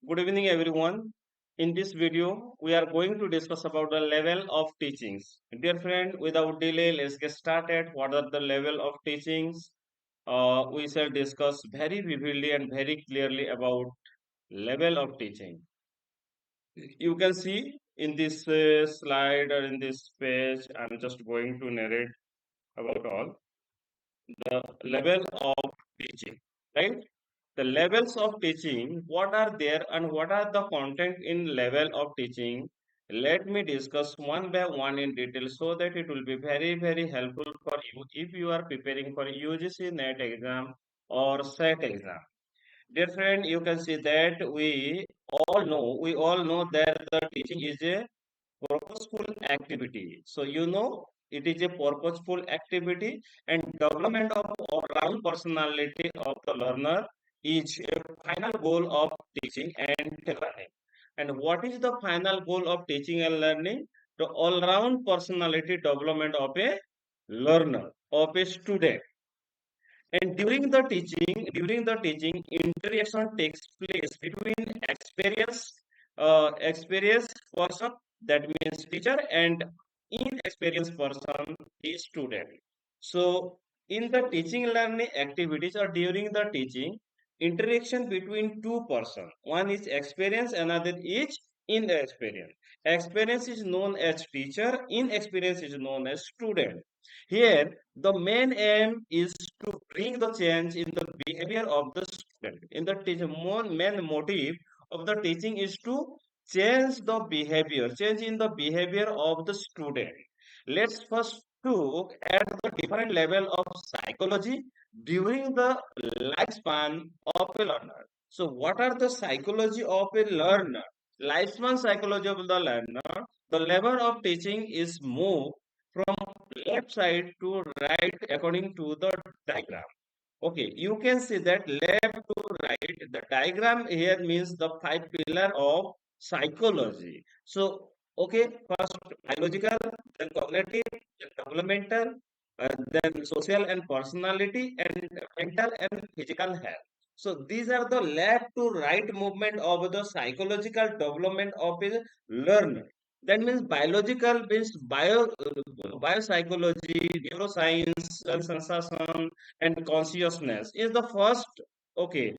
Good evening, everyone. In this video, we are going to discuss about the level of teachings. Dear friend, without delay, let's get started. What are the level of teachings? We shall discuss very vividly and very clearly about level of teaching. You can see in this slide or in this page, I'm just going to narrate about all the level of teaching, right? The levels of teaching, what are there and what are the content in level of teaching? Let me discuss one by one in detail so that it will be very helpful for you if you are preparing for UGC NET exam or SET exam. Dear friend, you can see that we all know that the teaching is a purposeful activity. So you know it is a purposeful activity and development of all-round personality of the learner is a final goal of teaching and learning. And what is the final goal of teaching and learning? The all-round personality development of a learner, of a student. And during the teaching, interaction takes place between experienced person, that means teacher, and inexperienced person, the student. So, in the teaching learning activities or during the teaching, interaction between two persons. One is experience, another is inexperience. Experience is known as teacher, inexperience is known as student. Here, the main aim is to bring the change in the behavior of the student. In the teacher, main motive of the teaching is to change in the behavior of the student. Let's first look at the different level of psychology during the lifespan of a learner. So, what are the psychology of a learner? Lifespan psychology of the learner. The level of teaching is moved from left side to right according to the diagram. Okay, you can see that left to right. The diagram here means the five pillar of psychology. So, okay, first biological, then cognitive, then developmental, then social and personality, and mental and physical health. So, these are the left to right movement of the psychological development of a learner. That means biological means biopsychology, neuroscience, sensation, and consciousness is the first, okay,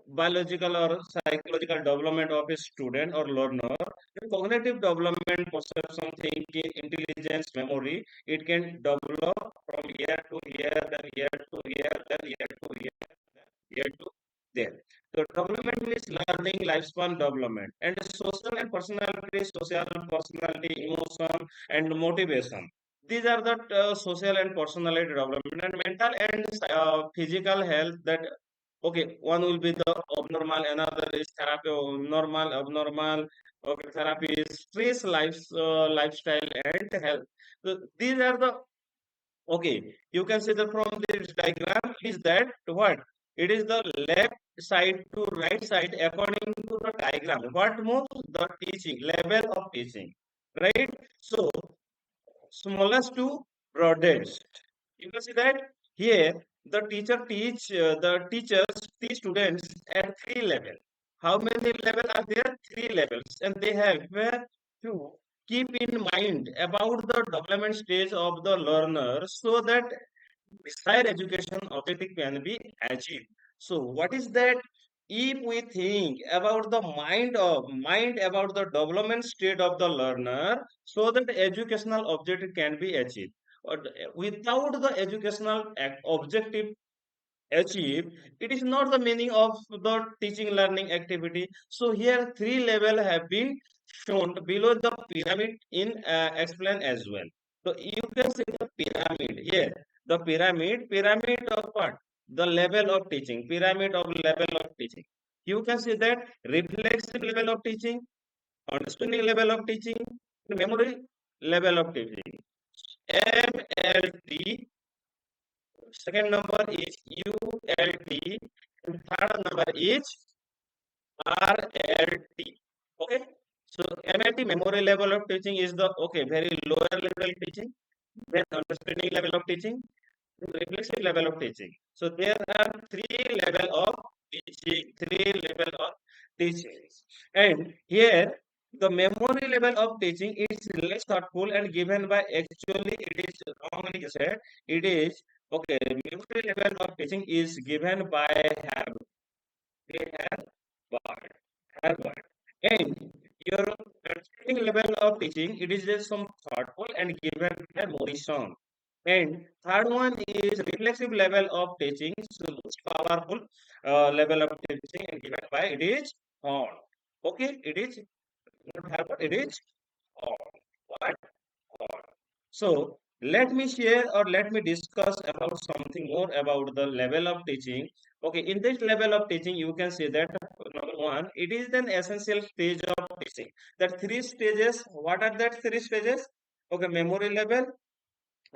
biological or psychological development of a student or learner. The cognitive development, perception, thinking, intelligence, memory, it can develop from here to here, then here to here, then here to here, then here to there. So development means learning, lifespan development, and social personality, emotion, and motivation. These are the social and personality development, and mental and physical health. That okay, one will be the abnormal, another is therapy, normal, abnormal. Okay, therapy is stress, lifestyle, and health. So these are the okay, you can see that from this diagram is that what? It is the left side to right side according to the diagram. What moves? The teaching, level of teaching, right? So, smallest to broadest. You can see that here the teachers teach students at three levels. How many levels are there? Three levels, and they have where to keep in mind about the development stage of the learner so that desired education objective can be achieved. So what is that? If we think about the mind about the development state of the learner so that the educational objective can be achieved. Or without the educational objective achieved, it is not the meaning of the teaching learning activity. So here three level have been shown below the pyramid in explain as well. So you can see the pyramid here. The pyramid of what? The level of teaching, pyramid of level of teaching. You can see that reflexive level of teaching, understanding level of teaching, memory level of teaching. MLT. Second number is ULT, and third number is RLT. Okay. So MLT, memory level of teaching, is the okay very lower level teaching. Then understanding level of teaching, reflexive level of teaching. So there are three level of teaching, three level of teachings. And here the memory level of teaching is less thoughtful and given by actually it is wrongly said. It is okay. Memory level of teaching is given by Harvard. Harvard. And your understanding level of teaching, it is just some thoughtful and given by Morrison. And third one is reflexive level of teaching, so most powerful level of teaching and given by it is Horn. Okay, it is not Harvard, it is Horn. What? Horn. So let me share or let me discuss about something more about the level of teaching. Okay, in this level of teaching, you can say that number one, it is an essential stage of teaching. That three stages, what are that three stages? Okay, memory level,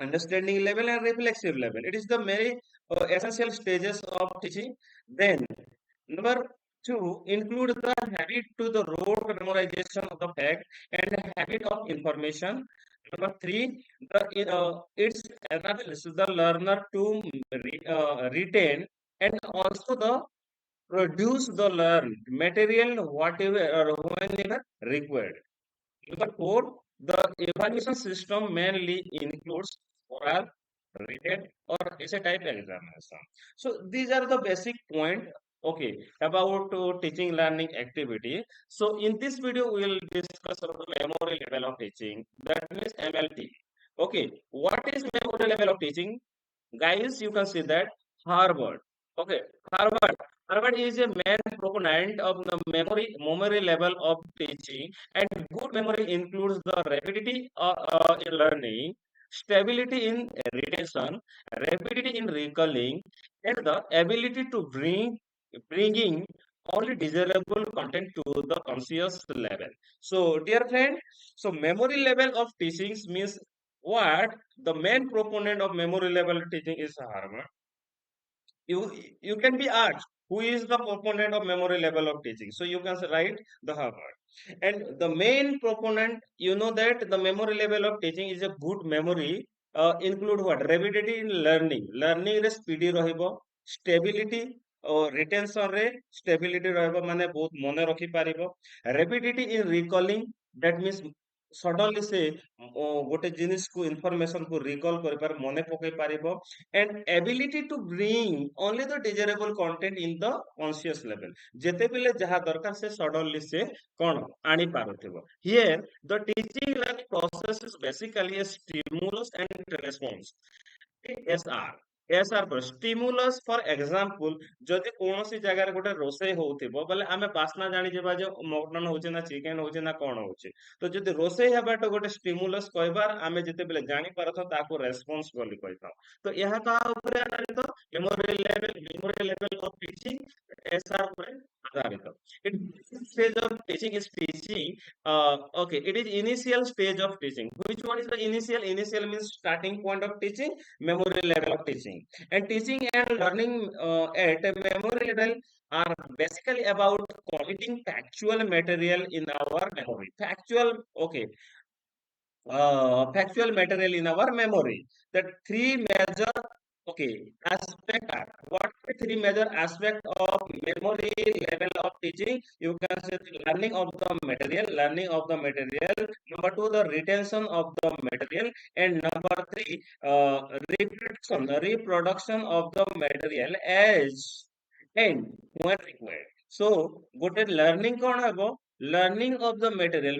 understanding level, and reflexive level. It is the very essential stages of teaching. Then number two, include the habit to the rote memorization of the fact and habit of information. Number three, it's enables the learner to retain and also the produce the learned material whatever or whenever required. Number four, the evaluation system mainly includes oral, written, or essay type examination. So these are the basic point. Okay, about teaching learning activity. So in this video, we will discuss about the memory level of teaching. That means MLT. Okay, what is memory level of teaching? Guys, you can see that Harvard. Okay, Harvard. Harvard is a main proponent of the memory level of teaching, and good memory includes the rapidity in learning, stability in retention, rapidity in recalling, and the ability to bringing only desirable content to the conscious level. So, dear friend, so memory level of teachings means what? The main proponent of memory level teaching is Harvard. You can be asked who is the proponent of memory level of teaching. So you can say, right, the Harvard. And the main proponent, you know that the memory level of teaching is a good memory. Include what? Rapidity in learning. Learning रे speedy ରହିବ. Stability retention ରେ stability ରହିବ ମାନେ ବହୁତ ମନେ ରଖି ପାରିବ. Rapidity in recalling, that means suddenly ସେ ଗୋଟେ ଜିନିଷକୁ information କୁ recall କରିପାର ମନେ ପକେଇ ପାରିବ. And ability to bring only the desirable content in the conscious level. ଯେତେବେଳେ ଯାହା ଦରକାର ସେ suddenly ସେ କଣ ଆଣିପାରୁଥିବ. Here the teaching learning process is basically a stimulus and response. SR SR पर stimulus for example ଯଦି କୌଣସି ଜାଗାରେ ଗୋଟେ ରୋଷେଇ ହଉଥିବ ବୋଲେ ଆମେ ବାସ୍ନା ଜାଣିଯିବା ଯେ ମଟନ ହଉଛି ନା ଚିକେନ ହଉଛି ନା କଣ ହଉଛି ତ ଯଦି ରୋଷେଇ ହେବାଟା ଗୋଟେ stimulus କହିବାର ଆମେ ଯେତେବେଳେ ଜାଣିପାରୁଥାଉ ତାକୁ ରେସ୍ପନ୍ସ ବୋଲି କହିଥାଉ ତ ଏହା କାହା ଉପରେ ଆଧାରିତ memory level of teaching SR ଉପରେ ଆଧାରିତ it stage of teaching is teaching okay it is initial stage of teaching which one is the initial means starting point of teaching memory level of teaching and teaching and learning at a memory level are basically about committing factual material in our memory factual material in our memory that three major okay aspect are what are three major aspect of memory level of teaching you can say the learning of the material number two the retention of the material and number three reproduction of the material as and when required so ଗୋଟେ learning କଣ ହେବ learning of the material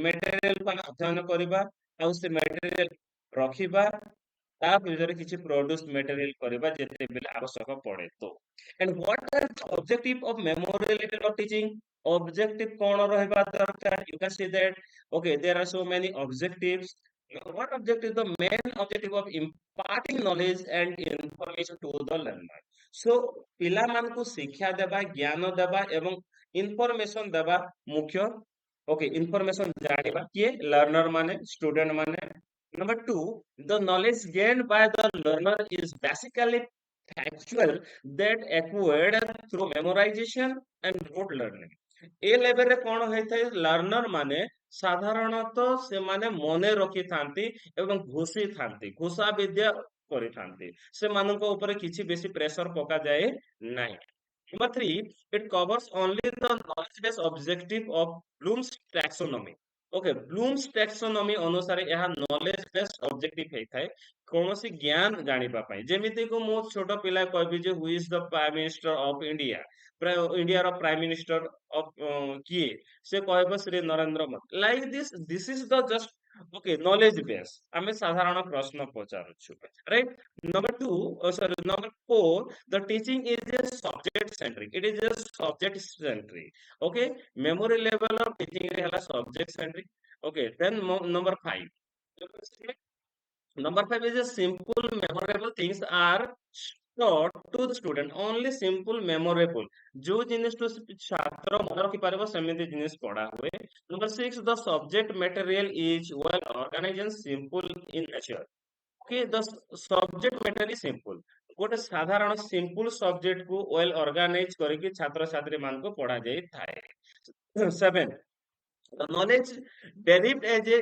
କୁ ଆମେ ଅଧ୍ୟୟନ କରିବା ଆଉ ସେ material ରଖିବା ତା ଭିତରେ କିଛି produce material କରିବା ଯେତେବେଳେ ଆବଶ୍ୟକ ପଡେ ତ and what are the objective of memory level of teaching objective କଣ ରହିବା ଦରକାର you can say that okay there are so many objectives. What objective? The main objective of imparting knowledge and information to the learner. So ପିଲାମାନଙ୍କୁ ଶିକ୍ଷା ଦେବା ଜ୍ଞାନ ଦେବା ଏବଂ information ଦେବା ମୁଖ୍ୟ okay information ଜାଣିବା କିଏ learner ମାନେ student ମାନେ number two the knowledge gained by the learner is basically factual that acquired through memorization and rote learning ଏ ଲେଭେଲରେ କଣ ହେଇଥାଏ ଲର୍ଣ୍ଣର ମାନେ ସାଧାରଣତଃ ସେମାନେ ମନେ ରଖିଥାନ୍ତି ଏବଂ ଘୋଷିଥାନ୍ତି ଘୋଷା ବିଦ୍ୟା କରିଥାନ୍ତି ସେମାନଙ୍କ ଉପରେ କିଛି ବେଶୀ ପ୍ରେସର ପକାଯାଏ ନାହିଁ Number three, it covers only the knowledge-based objective of Bloom's taxonomy. Okay, Bloom's taxonomy ଅନୁସାରେ ଏହା knowledge based objective ହେଇଥାଏ କୌଣସି ଜ୍ଞାନ ଜାଣିବା ପାଇଁ ଯେମିତି କି ମୁଁ ଛୋଟ ପିଲା କହିବି ଯେ who is the prime minister of India ପ୍ରାୟ ଇଣ୍ଡିଆର ପ୍ରାଇମ ମିନିଷ୍ଟର କିଏ ସେ କହିବ Shri Narendra Modi like this is the just okay knowledge base ଆମେ ସାଧାରଣ ପ୍ରଶ୍ନ ପଚାରୁଛୁ right number two sorry number four the teaching is a subject centric it is a subject centric okay memory level of teaching is subject centric okay then number five number five is a simple memorable things are taught to the student only simple memorable जो जिनिस तो छात्र मन रखी पारिबो सेमिति जिनिस पढ़ा हुए number 6 the subject material is well organized and simple in nature okay the subject matter is simple गोटे साधारण सिंपल सब्जेक्ट को वेल ऑर्गेनाइज करके छात्र छात्री मान को पढ़ा जाई थाए 7 the knowledge derived as a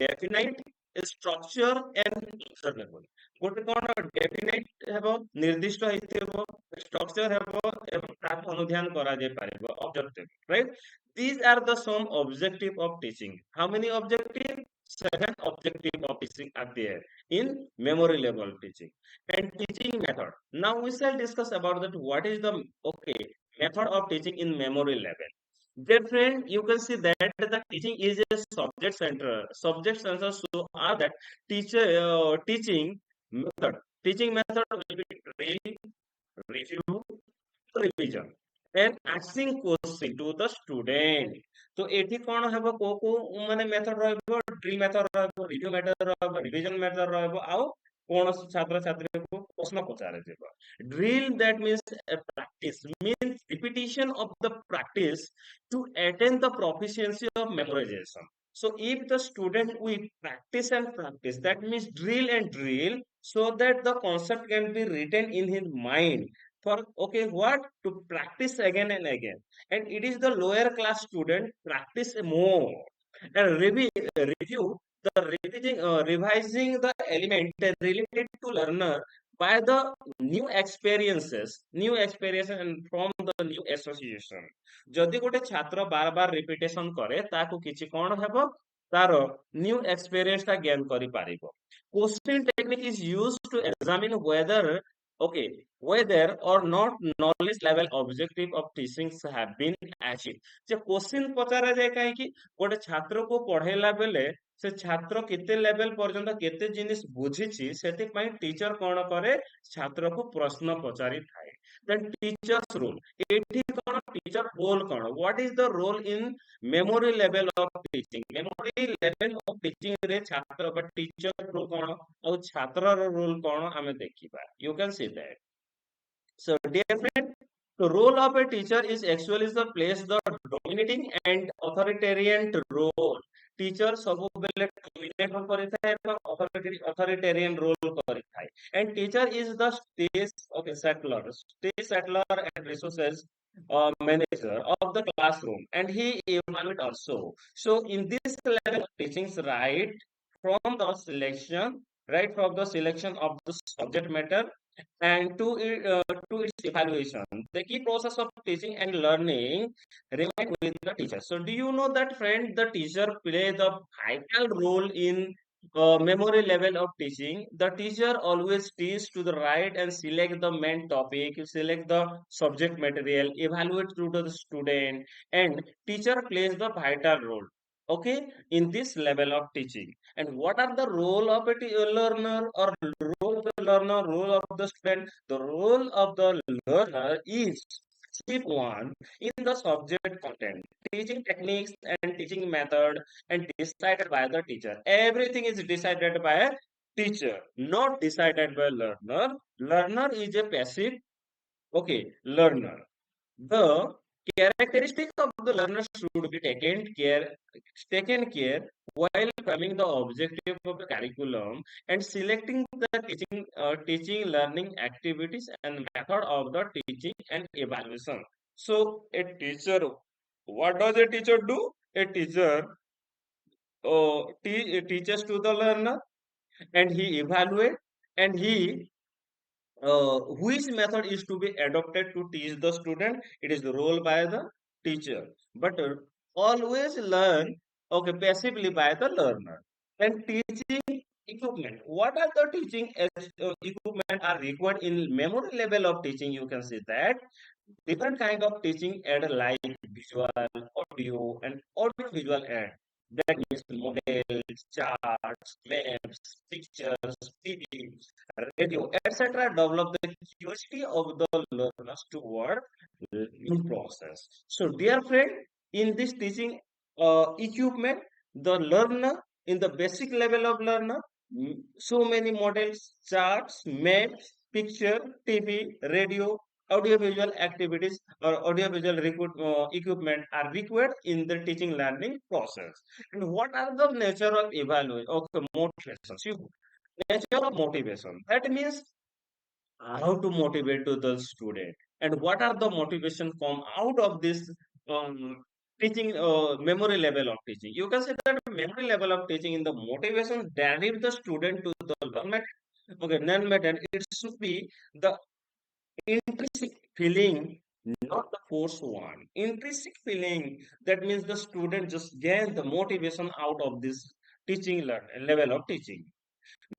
definite structure and observable ଗୋଟେ କଣ definite ହେବ ନିର୍ଦ୍ଦିଷ୍ଟ ହେଇଥିବ structure ହେବ ଏବଂ ତାକୁ ଅନୁଧ୍ୟାନ କରାଯାଇ ପାରିବ objective right these are the some objective of teaching how many objective seven objective of teaching are there in memory level teaching and teaching method now we shall discuss about that what is the okay method of teaching in memory level dear friend, you can see that the teaching is a subject center. Subject center so are that teaching method. Teaching method will be drill, review, revision and asking question to the student. तो एठी कौन हेबो को माने method रहबो drill method रहबो review method रहबो revision method रहबो आउ कौन छात्र छात्री को प्रश्न पचारे जेबो drill that means a practice means repetition of the practice to attain the proficiency of memorization so if the student will practice and practice that means drill and drill so that the concept can be written in his mind for okay what to practice again and again and it is the lower class student practice more and review the revising the element related to learner by the new experiences and from the new association ଯଦି ଗୋଟେ ଛାତ୍ର ବାର ବାର ରିପିଟେସନ କରେ ତାକୁ କିଛି କଣ ହେବ ତାର new experience ଟା gain କରିପାରିବ question technique is used to examine whether okay whether or not knowledge level objective of teachings have been achieved ଯେ क्वेश्चन पचारा जाए काहे गोटे छात्र को पढ़ेला बेले से छात्र केते लेवल पर्यंत केते जिनिस बुझिछि सेति पई टीचर कोन करे छात्र को प्रश्न पचारि थाए देन टीचर्स रोल एठी कोन टीचर रोल कोन what is the role in memory level of teaching memory level of teaching रे छात्र बट टीचर रोल कोन और छात्र रो रोल कोन हमें देखिबा you can see that so, dear friend, the role of a teacher is actually the place the dominating and authoritarian role. Teacher ସବୁବେଳେ dominate କରିଥାଏ ଏବଂ authoritarian role କରିଥାଏ. And teacher is the stage settler and resources manager of the classroom, and he evaluate also. So, in this level of teachings, right from the selection of the subject matter and to its evaluation. The key process of teaching and learning remain with the teacher. So, do you know that, friend? The teacher play the vital role in memory level of teaching. The teacher always teach to the right and select the main topic, select the subject material, evaluate to the student, and teacher plays the vital role. Okay, in this level of teaching. And what are the role of a learner or role of the learner, role of the student? The role of the learner is step one in the subject content, teaching techniques and teaching method and decided by the teacher. Everything is decided by a teacher, not decided by learner. Learner is a passive, okay, learner. The characteristic of the learner should be taken care while forming the objective of the curriculum and selecting the teaching learning activities and method of the teaching and evaluation. So a teacher, what does a teacher do? A teacher teaches to the learner and he evaluate and he which method is to be adopted to teach the student? It is the role by the teacher, but always learn, okay, passively by the learner. And teaching equipment. What are the teaching equipment are required in memory level of teaching? You can see that different kind of teaching at like visual, audio, and audio visual end. That means models, charts, maps, pictures, TV, radio, etc. Develop the curiosity of the learners toward new process. So, dear friend, in this teaching equipment, the learner in the basic level of learner, so many models, charts, maps, picture, TV, radio, audiovisual activities or audiovisual equipment are required in the teaching learning process. And what are the nature of evaluation? Okay, motivations. Nature of motivation. That means how to motivate to the student and what are the motivation come out of this teaching memory level of teaching. You can say that memory level of teaching in the motivation drive the student to the learn method. Okay, learn method. It should be the intrinsic feeling, not the force one. Intrinsic feeling, that means the student just gain the motivation out of this teaching level of teaching.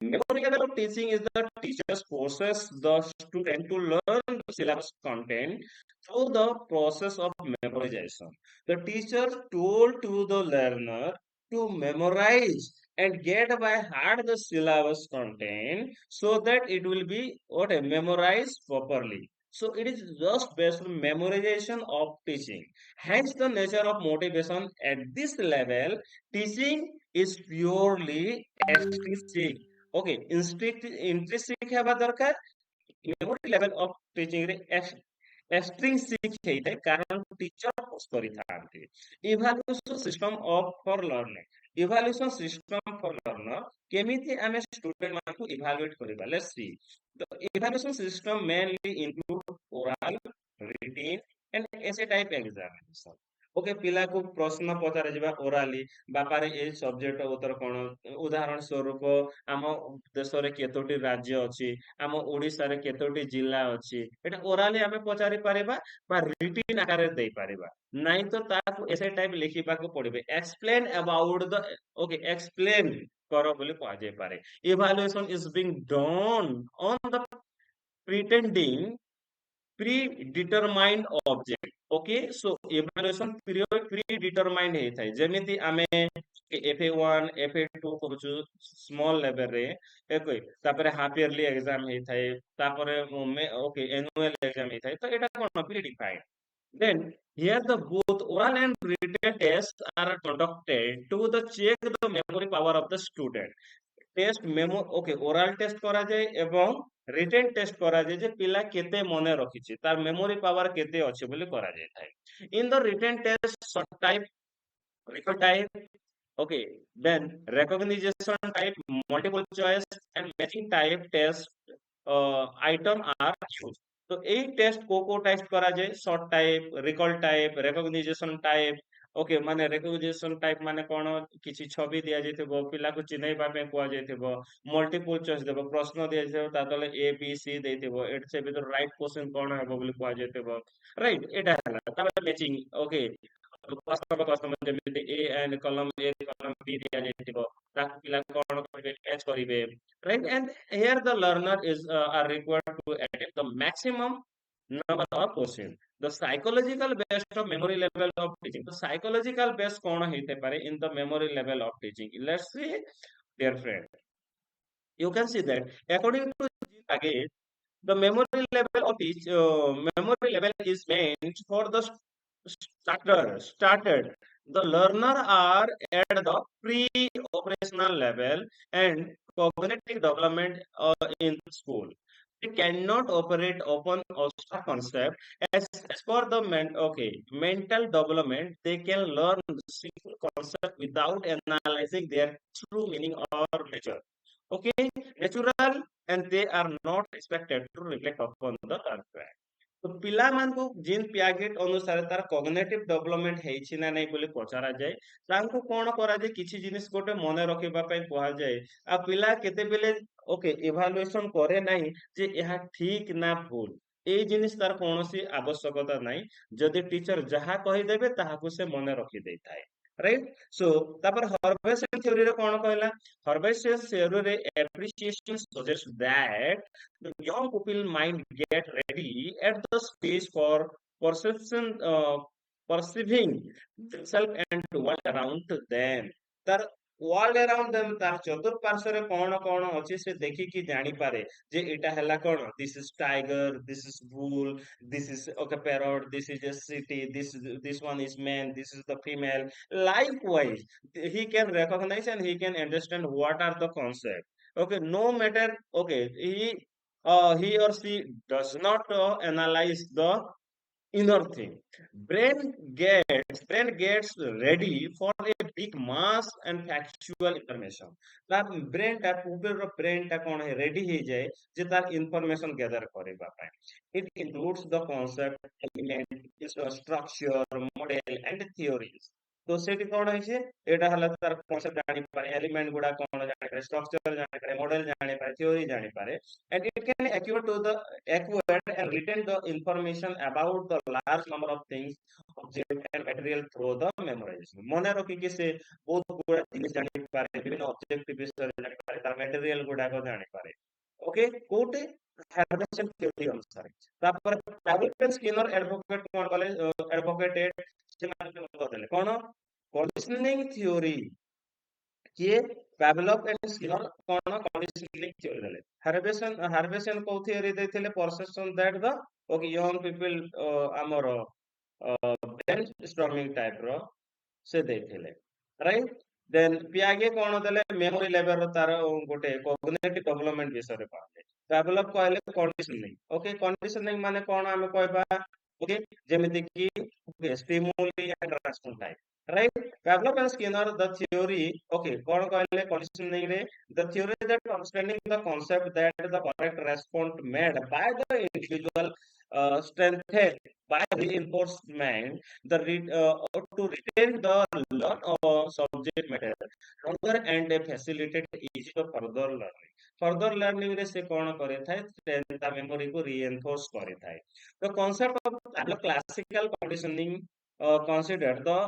Memory level of teaching is the teachers forces the student to learn the syllabus content through the process of memorization. The teacher told to the learner to memorize and get by heart the syllabus content so that it will be what memorized properly. So it is just based on memorization of teaching. Hence the nature of motivation at this level, teaching is purely extrinsic. Okay, intrinsic ହେବା ଦରକାର memory level of teaching ରେ extrinsic ହେଇଥାଏ କାରଣ teacher force କରିଥାନ୍ତି. Evaluation system of for learning. Evaluation system for learner କେମିତି ଆମେ student ମାନଙ୍କୁ evaluate କରିବା? Let's see. The evaluation system mainly include oral, written and essay type examination. Okay पिला को प्रश्न पचार ଯିବା orally ବାପାରେ ଏଇ ସବଜେକ୍ଟ ଉତ୍ତର କଣ ଉଦାହରଣ ସ୍ୱରୂପ ଆମ ଦେଶରେ କେତୋଟି ରାଜ୍ୟ ଅଛି ଆମ ଓଡିଶାରେ କେତୋଟି ଜିଲ୍ଲା ଅଛି ଏଟା orally ଆମେ ପଚାରି ପାରିବା ବା written ଆକାରରେ ଦେଇ ପାରିବା ନାଇଁ ତ ତାକୁ ଏସେ ଟାଇପ ଲେଖିବାକୁ ପଡିବ explain about the okay explain କର ବୋଲି କୁହାଯାଇ ପାରେ evaluation is being done on the pretending predetermined object. Okay, so evaluation period predetermined ହେଇଥାଏ ଯେମିତି ଆମେ FA1 FA2 କରୁଛୁ small level ରେ okay ତାପରେ half yearly exam ହେଇଥାଏ ତାପରେ okay annual exam ହେଇଥାଏ ତ ଏଟା କଣ predefined. Then here the both oral and written tests are conducted to the check the memory power of the student. Test memo okay oral test କରାଯାଏ ଏବଂ retain test କରାଯାଏ ଯେ ପିଲା କେତେ ମନେ ରଖିଛି ତାର ମେମୋରି ପାୱାର କେତେ ଅଛି ବୋଲି କରାଯାଇଥାଏ in the written test short type record type okay then recognition type multiple choice and matching type test item are used तो ଏଇ ଟେଷ୍ଟ କୋଉ ଟେଷ୍ଟ କରାଯାଏ short type recall type recognition type okay ମାନେ recognition type ମାନେ କଣ କିଛି ଛବି ଦିଆଯାଇଥିବ ପିଲାକୁ ଚିହ୍ନେଇବା ପାଇଁ କୁହାଯାଇଥିବ ମଲ୍ଟିପୁଲ ଚଏସ ଦେବ ପ୍ରଶ୍ନ ଦିଆଯାଇଥିବ ତା ତଳେ ଏ ବି ସି ଦେଇଥିବ ଏଠି ସେ ଭିତରୁ ରାଇଟ କ୍ୱେଶ୍ଚନ କଣ ହେବ ବୋଲି କୁହାଯାଇଥିବ ରାଇଟ ଏଇଟା ହେଲା ତାପରେ ମ୍ୟାଚିଂ ଓକେ customer ଯେମିତି A and column A column B ଦିଆଯାଇଥିବ ତାକୁ ପିଲା କଣ କରିବେ ମ୍ୟାଚ୍ କରିବେ right and here the learner is are required to attempt the maximum number of questions the psychological base of memory level of teaching the psychological base କଣ ହେଇଥାଇପାରେ in the memory level of teaching let's see dear friend you can see that according to again the memory level of each memory level is meant for the started. The learner are at the pre-operational level and cognitive development in school. They cannot operate upon abstract concept as per the mental development. They can learn simple concept without analyzing their true meaning or nature. Okay, natural and they are not expected to reflect upon the contract. तो ପିଲାମାନଙ୍କୁ ଜିନ୍ ପିଆଗେଟ୍ ଅନୁସାରେ ତାର cognitive development ହେଇଛି ନା ନାଇଁ ବୋଲି ପଚରାଯାଏ। ତାଙ୍କୁ କଣ କରାଯାଏ କିଛି ଜିନିଷ ଗୋଟେ ମନେ ରଖିବା ପାଇଁ କୁହାଯାଏ। ଆଉ ପିଲା କେତେବେଲେ ଓକେ ଇଭାଲୁଏସନ କରେ ନାହିଁ ଯେ ଏହା ଠିକ ନା ଭୁଲ। ଏଇ ଜିନିଷ ତାର କୌଣସି ଆବଶ୍ୟକତା ନାହିଁ। ଯଦି ଟିଚର ଯାହା କହିଦେବେ ତାହାକୁ ସେ ମନେ ରଖି ଦେଇଥାଏ। ରାଇଟ୍? ସୋ ତାପରେ ହର୍ଭେସନ ଥିଓରିରେ କଣ କହିଲା? ହର୍ଭେସନ ଥିଓରିରେ appreciation suggests that the young pupil mind get ready at the stage for perception, perceiving themselves and the world around them. ତାର world around them ତାର ଚତୁଃପାର୍ଶ୍ୱରେ କଣ କଣ ଅଛି ସେ ଦେଖିକି ଜାଣିପାରେ ଯେ ଏଇଟା ହେଲା କଣ this is tiger, this is bull, this is okay parrot, this is a city, this one is man, this is the female. Likewise, he can recognize and he can understand what are the concepts. Okay, no matter okay he or she does not analyze the inner thing. Brain gets ready for a big mass and factual information. ତା brain ଟା pupil ର brain ଟା କଣ ready ହେଇଯାଏ ଯେ ତାର information gather କରିବା ପାଇଁ. It includes the concept, element, structure, model and theories. তো ସେଠି କଣ ହେଇଛି ଏଇଟା ହେଲା ତାର କନସେପ୍ଟ ଜାଣିପାରେ ଏଲିମେଣ୍ଟ ଗୁଡା କଣ ଜାଣିପାରେ ଷ୍ଟ୍ରକ୍ଚର ଜାଣିପାରେ ମଡେଲ ଜାଣିପାରେ ଥିଓରି ଜାଣିପାରେ and it can acquire and retain the information about the large number of things object and material through the memorization ମନେ ରଖିକି ସେ ବହୁତ ଗୁଡା ଜିନିଷ ଜାଣିପାରେ ବିଭିନ୍ନ ଅବଜେକ୍ଟ ବିଷୟରେ ଜାଣିପାରେ ତାର ମେଟେରିଆଲ ଗୁଡାକ ଜାଣିପାରେ ଓକେ କୋଉଠି ହାର୍ଭେସନ ଥିଓରି ଅନୁସାରେ ତାପରେ ପ୍ରାଇଭେଟ ସ୍କିନର ଆଡଭୋକେଟ କଣ କଲେ ଆଡଭୋକେଟେଡ ସେମାନେ କଣ କରିଦେଲେ କଣ କଣ୍ଡିସନିଂ ଥିଓରି କିଏ ପାଭଲଭ ଏଣ୍ଡ ସ୍କିନର କଣ କଣ୍ଡିସନିଂ ଥିଓରି ଦେଲେ ହାର୍ଭେସନ କୋଉ ଥିଓରି ଦେଇଥିଲେ perception that the okay young people ଆମର ବ୍ରେନ ଷ୍ଟର୍ମିଂ ଟାଇପ ର ସେ ଦେଇଥିଲେ ରାଇଟ ଦେନ୍ ପିଆଗେ କଣ ଦେଲେ ମେମୋରି ଲେଭେଲ ତାର ଗୋଟେ କଗ୍ନିଟିଭ ଡେଭଲପମେଣ୍ଟ ବିଷୟରେ କହିଲେ ପାଭଲଭ କହିଲେ କଣ୍ଡିସନିଂ ଓକେ କଣ୍ଡିସନିଂ ମାନେ କଣ ଆମେ କହିବା ଓକେ ଯେମିତି କି stimuli and response type right Pavlov and Skinner the theory okay କଣ କହିଲେ conditioning ରେ the theory that understanding the concept that the correct response made by the individual strengthened by reinforcement to retain the learn subject matter longer and facilitate easy to further learning ରେ ସେ କଣ କରିଥାଏ ତା memory କୁ reinforce କରିଥାଏ the concept of the classical conditioning consider the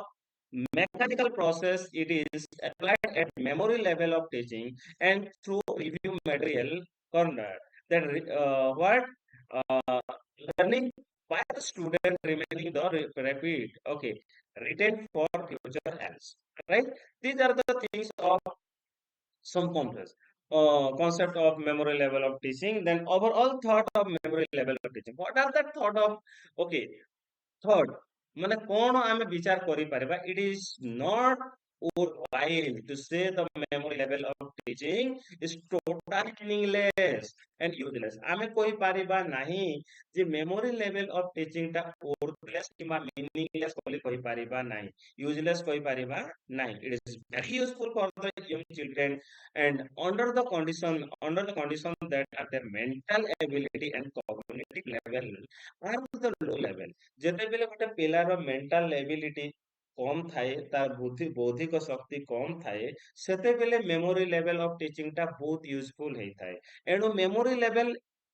mechanical process it is applied at memory level of teaching and through review material corner that what uh, learning by the student remaining the repeat okay written for future else right these are the things of some complex concept of memory level of teaching then overall thought of memory level of teaching what are the thought of okay third ମାନେ କଣ ଆମେ ବିଚାର କରିପାରିବା it is not worthwhile to say the memory level of teaching is totally meaningless and useless ଆମେ କହିପାରିବା ନାହିଁ ଯେ memory level of teaching ଟା worthless କିମ୍ବା meaningless ବୋଲି କହିପାରିବା ନାହିଁ useless କହିପାରିବା ନାହିଁ it is very useful for the young children and under the condition that are their mental ability and cognitive level are the low level ଯେତେବେଳେ ଗୋଟେ ପିଲାର ମେଣ୍ଟାଲ ଏବିଲିଟି କମ ଥାଏ ତାର ବୁଦ୍ଧି ବୌଦ୍ଧିକ ଶକ୍ତି କମ ଥାଏ ସେତେବେଳେ ମେମୋରି ଲେଭେଲ ଅଫ ଟିଚିଂ ଟା ବହୁତ ୟୁଜଫୁଲ ହେଇଥାଏ ଏଣୁ ମେମୋରି ଲେଭେଲ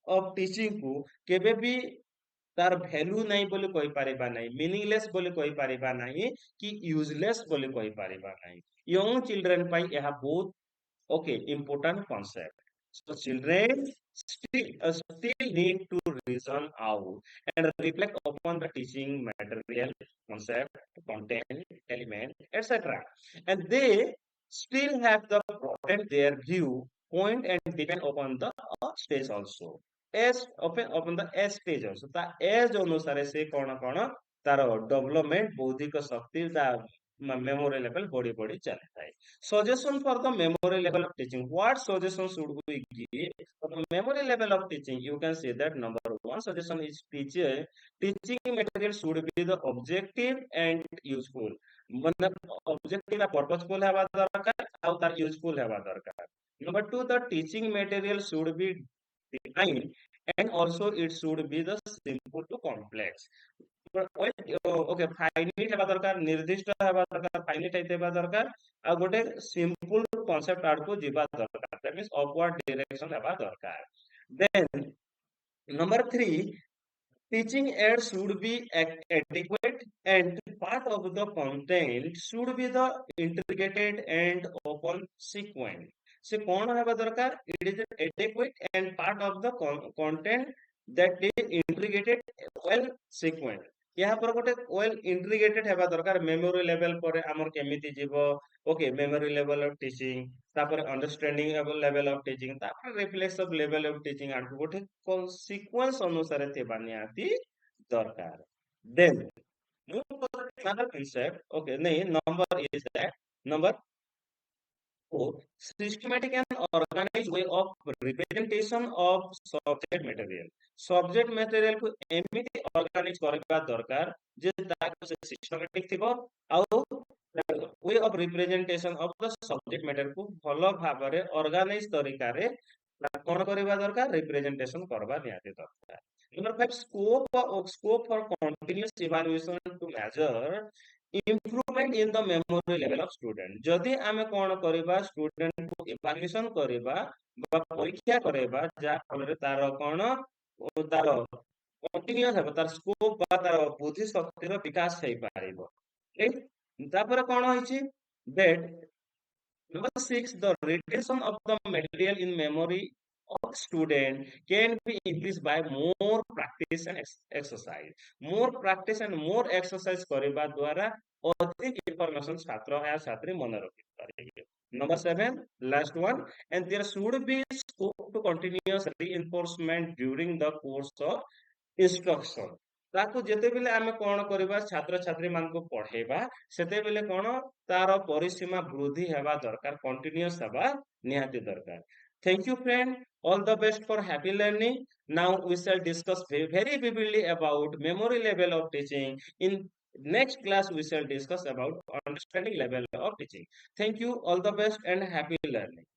ଅଫ ଟିଚିଂ କୁ କେବେ ବି ତାର ଭ୍ୟାଲୁ ନାହିଁ ବୋଲି କହିପାରିବା ନାହିଁ ମିନିଂଲେସ୍ ବୋଲି କହିପାରିବା ନାହିଁ କି ୟୁଜଲେସ୍ ବୋଲି କହିପାରିବା ନାହିଁ ୟଙ୍ଗ ଚିଲଡ୍ରେନ ପାଇଁ ଏହା ବହୁତ okay important concept so children still need to reason out and reflect upon the teaching material concept content element etc and they still have the broaden their view point and depend upon the stage also as upon the S stage also ତା as ଅନୁସାରେ ସେ କଣ କଣ ତାର development ବୌଦ୍ଧିକ ଶକ୍ତି ତା memory level ବଢି ବଢି ଚାଲିଥାଏ suggestion for the memory level of teaching what suggestion should we give for the memory level of teaching you can say that number one suggestion is teaching material should be the objective and useful ମାନେ objective ବା purposeful ହେବା ଦରକାର ଆଉ ତାର useful ହେବା ଦରକାର number two the teaching material should be defined and also it should be the simple to complex. Okay finite हेबा दरकार निर्दिष्ट हेबा दरकार फाइनाइट हेबा दरकार आ गोटे सिंपल कांसेप्ट आड़ को जीवा दरकार दैट मींस अपवर्ड डायरेक्शन हेबा दरकार then number 3 teaching aids should be adequate and part of the content should be the integrated and open sequence. से कौन है दरकार it is adequate and part of the content that is integrated well sequence. यहाँ पर गोटे well integrated हेबा दरकार memory level पर हमर केमिति जीवो okay memory level of teaching तापर अंडरस्टैंडिंग लेवल ऑफ टीचिंग तापर reflexive level of teaching onto गोटे सीक्वेंस अनुसार थिबा निहाती दरकार देन another concept okay नहीं number is that number 4 systematic and organized way of representation of subject material को एमिति ऑर्गेनाइज करबा दरकार जे ताको से सिस्टमैटिक थिबो आउ way of representation of the subject matter को भलो भाबरे ऑर्गेनाइज तरीका रे कोन करबा दरकार रिप्रेजेंटेशन करबा निहाती दरकार number 5 scope for continuous evaluation to measure improvement in the memory level of student जदि आमे कोन करबा स्टूडेंट को इवैल्यूएशन करबा बा परीक्षा करबा जा फल तार कोन तार कंटिन्यूअस है तार स्कोप बा तार बुद्धि शक्ति रो विकास होई पारिबो ठीक तापर कोन होइछि that number 6 the retention of the material in memory of student can be increased by more practice and exercise more practice and more exercise करबा द्वारा अधिक information छात्र या छात्री मन रखि पारिबे number 7 last one and there should be scope to continuous reinforcement during the course of instruction ताकू जेते बेले आमे कोन करबा छात्र छात्री मान को पढेबा सेते बेले कोन तार परिसीमा वृद्धि हेबा दरकार कंटीन्यूअस हेबा निहाती दरकार thank you friend all the best for happy learning now we shall discuss very vividly about memory level of teaching in next class we shall discuss about understanding level of teaching thank you all the best and happy learning